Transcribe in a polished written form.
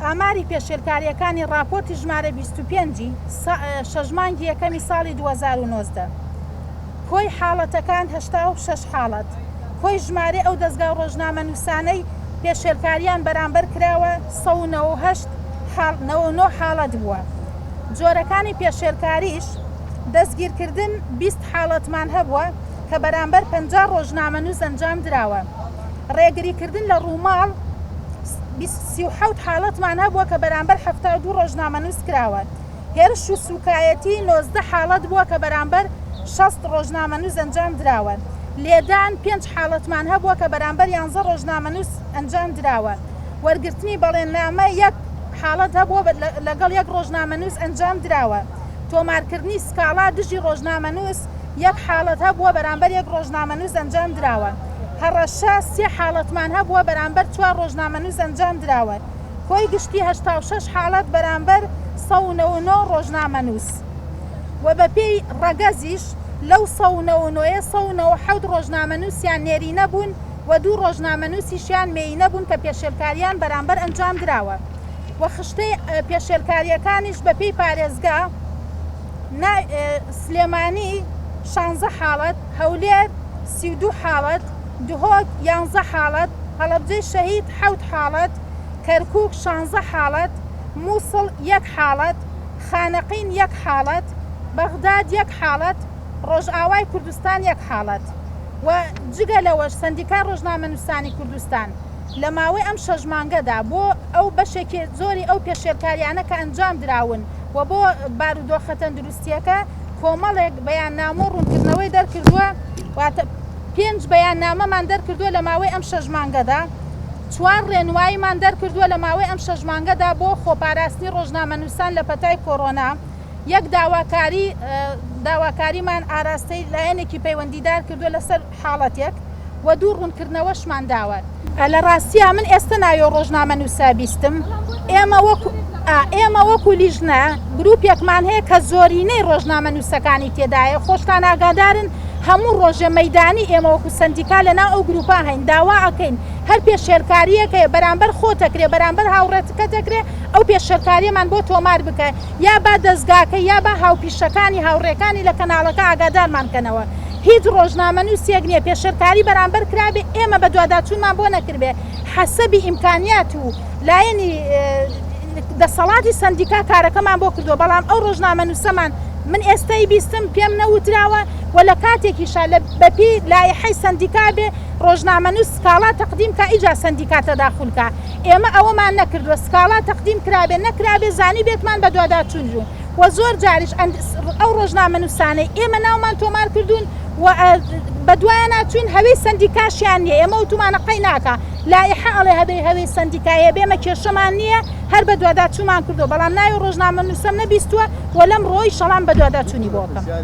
ئاماری پێشێلکاریەکانی راپۆرتی ژمارە 25 شەژمانگی یەکەمی ساڵی 2019 کۆی حاڵەتەکان 86 حاڵەت، کۆی ژمارە ئەو دەستگا و ڕۆژنامەنووسانەی پێشێلکاریان بەرامبەر کراوە 198 حاڵەت بووە. جۆرەکانی پێشێلکاریش دەستگیرکردن 20 حاڵەتمان هەبووە کە بەرامبەر 50 ڕۆژنامەنووس ئەنجام دراوە. ڕێگریکردن لە ڕووماڵ 37 حاڵەتمان هەبووە کە بەرامبەر 72 ڕۆژنامەنووس کراوە. هێرش و سوکایەتی 19 حاڵەت بووە کە بەرامبەر 60 ڕۆژنامەنووس ئەنجام دراوە. لێدان 5 حاڵەتمان هەبووە کە بەرامبەر 11 ڕۆژنامەنووس ئەنجام دراوە. وەرگرتنی بەڵێننامە 1 حاڵەت هەبووە لەگەڵ 1 ڕۆژنامەنووس ئەنجام دراوە. تۆمارکردنی سکاڵا دژی ڕۆژنامەنووس 1 حاڵەت هەبووە بەرامبەر 1 ڕۆژنامەنووس ئەنجام دراوە. هەڕەشە 3 حاڵەتمان هەبووە بەرامبەر 4 ڕۆژنامەنووس ئەنجام دراوە. کۆی گشتی 86 حاڵەت بەرامبەر 199 ڕۆژنامەنووس. و بەپێی ڕەگەزیش لەو 197 ڕۆژنامەنووسیان نێرینە بوون و 2 ڕۆژنامەنووسیشیان مێینە بوون کە پێشێلکاریان بەرامبەر ئەنجام دراوە. و خشتەی پێشێلکاریەکانیش بەپێی پارێزگا سلێمانی 16 حاڵەت، هەولێر 32 حاڵەت، دهۆک 11 حاڵەت، هەڵەبجەی شەهید 7 حاڵەت، کەرکووک 16 حاڵەت، مووسڵ 1 حاڵەت، خانەقین 1 حاڵەت، بەغداد 1 حاڵەت، ڕۆژئاوای کوردستان 1 حاڵەت. و جگە لەوەش سەندیکای ڕۆژنامەنووسانی کوردستان لە ماوەی ئەم 6 مانگەدا بۆ ئەو بەشێکی زۆری ئەو پێشێلکاریانە کە ئەنجام دراون و بۆ بارودۆخە تەندروستیەکە کۆمەڵێک بەیاننامە و ڕوونکردنەوەی دەرکردووە. 5 بەیاننامەمان دەرکردووە لە ماوەی ئەم 6 مانگەدا، 4 ڕێنماییمان دەرکردووە لە ماوەی ئەم 6 مانگەدا بۆ خۆپاراستنی ڕۆژنامەنووسان لە پەتای کۆڕۆنا. 1 داواکاریمان ئاراستەی لایەنێکی پەیوەندیدار کردووە لەسەر حاڵەتێک و 2 ڕوونکردنەوەشمان داوە. لە ڕاستیە من ئێستا ناوی ڕۆژنامەنووسا بیستم. ئێمە وەکو لیژنە گروپێکمان هەیە کە زۆرینەی ڕۆژنامەنووسەکانی تێدایە. خۆشتان ئاگادارن هەموو ڕۆژە مەیدانی ئێمە وەکو سەندیکا لەناو ئەو گروپا هەین، داوا ئەکەین هەر پێشێلکاریەکە بەرامبەر خۆتەکرێ بەرامبەر هاوڕێتەکەتەکرێ ئەو پێشێلکاریەمان بۆ تۆمار بکە، یا با دەستگاکە یا با هاوپیشەکانی هاوڕێکانی لە کەناڵەکە ئاگادارمانکەنەوە. هیچ ڕۆژنامەنووسێک نییە پێشێلکاری بەرامبەر کرابێ ئێمە بە دوواداچوونمان بۆ نەکردبێ. حەسەبی ئیمکانیات و لایەنی دەسەڵاتی سەندیکا کارەکەمان بۆ کردووە، بەڵام ئەو ڕۆژنامەنووسەمان من ئێستای بیستم پێم نەوتراوە و لە کاتێکیشا لە بەپی لایحەی سەندیکا بێ ڕۆژنامەنووس سکاڵا تەقدیم کە ئیجا سەندیکا تەداخولکە. ئێمە ئەوەمان نەکردووە، سکاڵا تەقدیم کرابێ نەکرابێ زانی بێتمان بە دوواداچوون و زۆر جاریش ئەو ڕۆژنامەنووسانەی ئێمە ناومان تۆمار کردوون و بە دوایە ناچوین هەوەی سەندیکاشیان نییە. ئێمە وتمانە قەی ناکە لایحە ئەڵێ هەوەی سەندیکایە بێمە کێشەمان نییە، هەر بە دوواداچوومان کردو، بەڵام ناوی ڕۆژنامەنووسەم نەبیستووە و لەم ڕۆی شەڵام بە دوواداچوونی بۆ بکەم.